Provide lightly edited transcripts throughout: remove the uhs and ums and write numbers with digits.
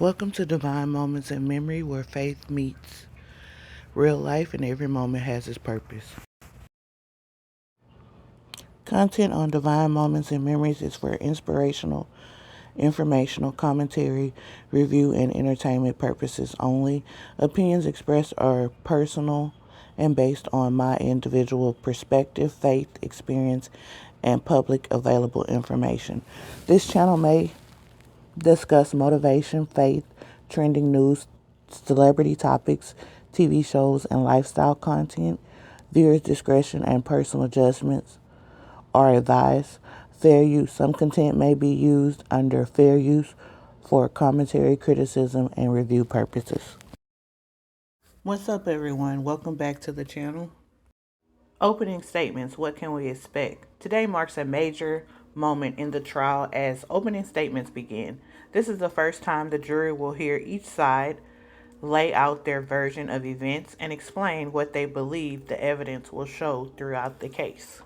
Welcome to Divine Moments in Memory, where faith meets real life and every moment has its purpose. Content on Divine Moments and Memories is for inspirational, informational, commentary, review, and entertainment purposes only. Opinions expressed are personal and based on my individual perspective, faith, experience, and public available information. This channel may discuss motivation, faith, trending news, celebrity topics, TV shows, and lifestyle content. Viewers' discretion and personal judgments are advised. Fair use. Some content may be used under fair use for commentary, criticism, and review purposes. What's up, everyone? Welcome back to the channel. Opening statements. What can we expect? Today marks a major moment in the trial as opening statements begin. This is the first time the jury will hear each side lay out their version of events and explain what they believe the evidence will show throughout the case.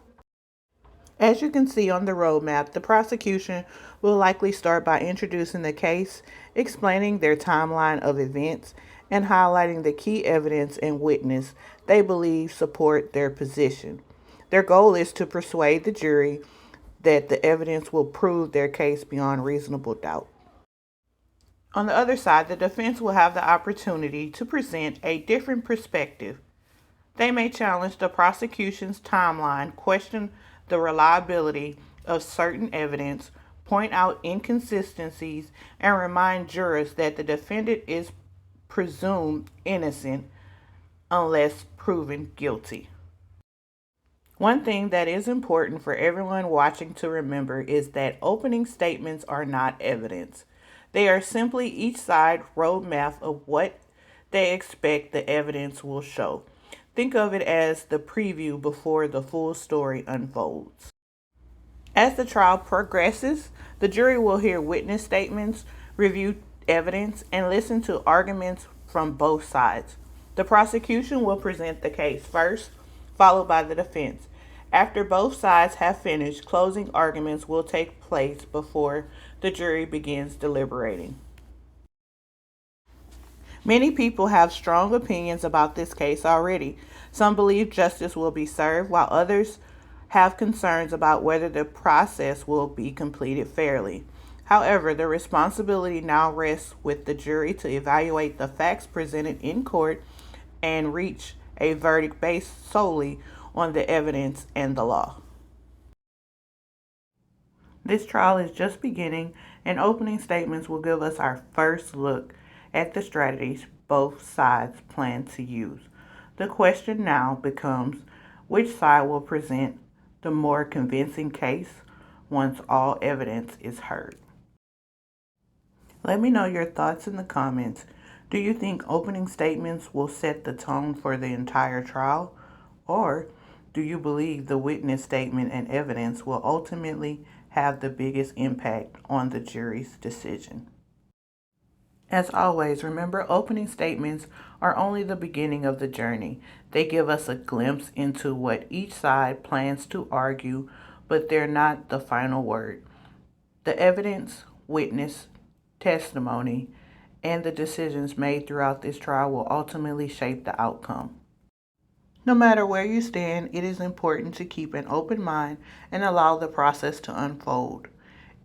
As you can see on the roadmap, the prosecution will likely start by introducing the case, explaining their timeline of events, and highlighting the key evidence and witness they believe support their position. Their goal is to persuade the jury that the evidence will prove their case beyond reasonable doubt. On the other side, the defense will have the opportunity to present a different perspective. They may challenge the prosecution's timeline, question the reliability of certain evidence, point out inconsistencies, and remind jurors that the defendant is presumed innocent unless proven guilty. One thing that is important for everyone watching to remember is that opening statements are not evidence. They are simply each side roadmap of what they expect the evidence will show. Think of it as the preview before the full story unfolds. As the trial progresses, the jury will hear witness statements, review evidence, and listen to arguments from both sides. The prosecution will present the case first, followed by the defense. After both sides have finished, closing arguments will take place before the jury begins deliberating. Many people have strong opinions about this case already. Some believe justice will be served, while others have concerns about whether the process will be completed fairly. However, the responsibility now rests with the jury to evaluate the facts presented in court and reach a verdict based solely on the evidence and the law. This trial is just beginning, and opening statements will give us our first look at the strategies both sides plan to use. The question now becomes, which side will present the more convincing case once all evidence is heard? Let me know your thoughts in the comments. Do you think opening statements will set the tone for the entire trial? Or do you believe the witness statement and evidence will ultimately have the biggest impact on the jury's decision? As always, remember, opening statements are only the beginning of the journey. They give us a glimpse into what each side plans to argue, but they're not the final word. The evidence, witness, testimony, and the decisions made throughout this trial will ultimately shape the outcome. No matter where you stand, it is important to keep an open mind and allow the process to unfold.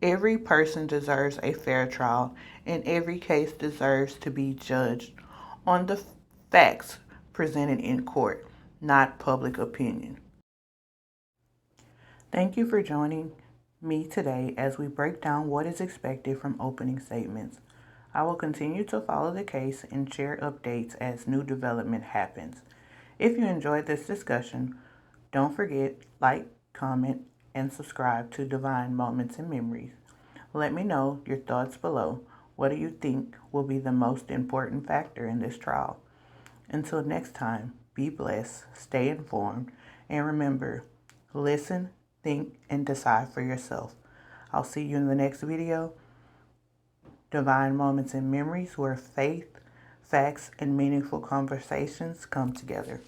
Every person deserves a fair trial, and every case deserves to be judged on the facts presented in court, not public opinion. Thank you for joining me today as we break down what is expected from opening statements. I will continue to follow the case and share updates as new development happens. If you enjoyed this discussion, don't forget, like, comment, and subscribe to Divine Moments and Memories. Let me know your thoughts below. What do you think will be the most important factor in this trial? Until next time, be blessed, stay informed, and remember, listen, think, and decide for yourself. I'll see you in the next video. Divine Moments and Memories, where faith, facts, and meaningful conversations come together.